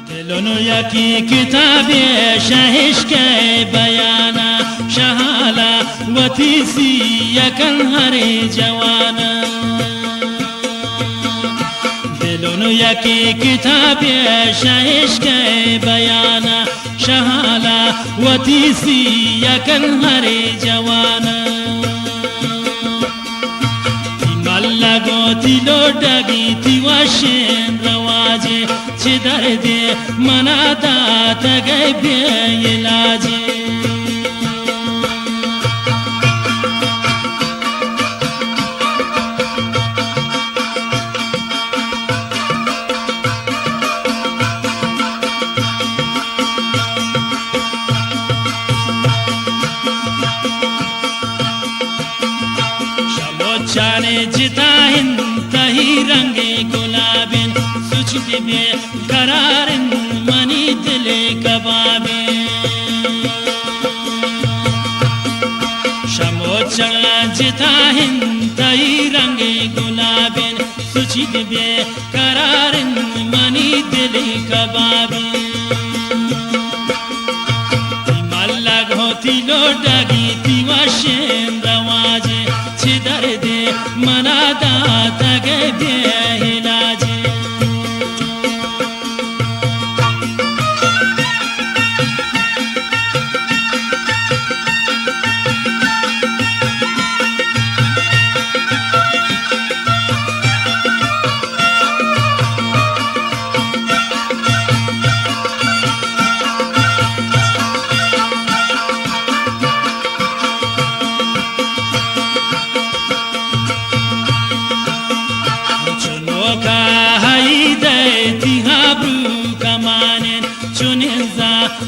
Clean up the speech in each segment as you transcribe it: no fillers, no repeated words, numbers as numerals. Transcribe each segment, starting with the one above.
دلونو یکی کتابی شهش که بیانا شهالا و تیسی یکن هر جوانا دلونو یکی کتابی شهش که بیانا شهالا و تیسی یکن هر جوانا ملا گوتی لوڈگی تی واشن رواجه چه درده منا دات گئی بی علاجه चाने जिता तही रंगे गुलाबिन सुचते बे करारिन मनी दिले कबाबे शमो चला जिता तही रंगे गुलाबिन सुचते बे करारिन मनी दिले कबाबे मल्ला घोती लोडगी तिवाशें रवाजे छिदर दे मना दात गए बे इलाजे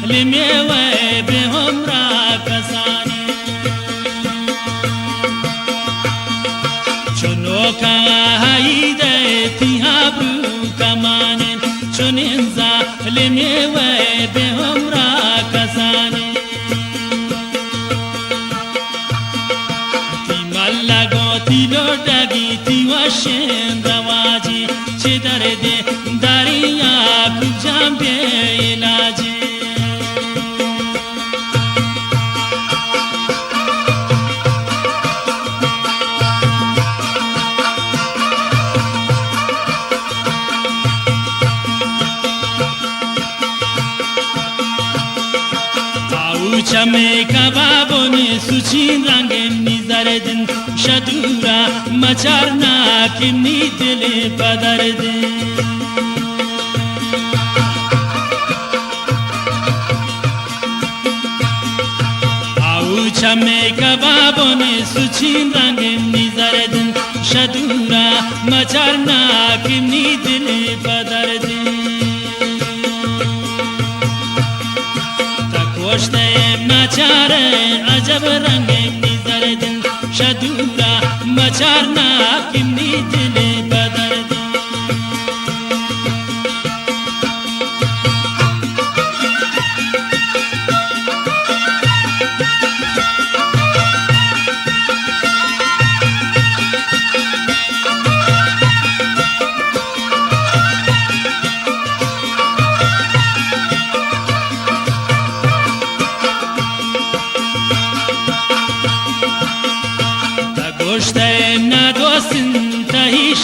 لميوي بهم راكساني چونوكا هايده تيهابرو كمانين چونينزا لميوي بهم راكساني تيمالا غوتي لوڈگي تيواشن رواجي چه درده داريا كجام بي علاجي चमे कबाबोने सुचीन रंगे निजरदिन शदूरा मचारना किन्नी दिले बदरदिन आउ चमे कबाबोने सुचीन रंगे निजरदिन शदूरा मचारना किन्नी दिले बदरदिन तकोश्ते मचारे अजब रंगे निजरदिन शदूरा मचारना किन्नी दिले बदरदिन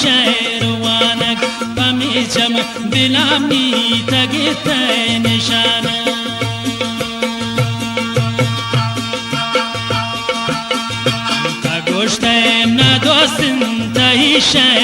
शहरवानक पमीचम दिलामी तगित निशान तगोश्त न दोस्त तही शहर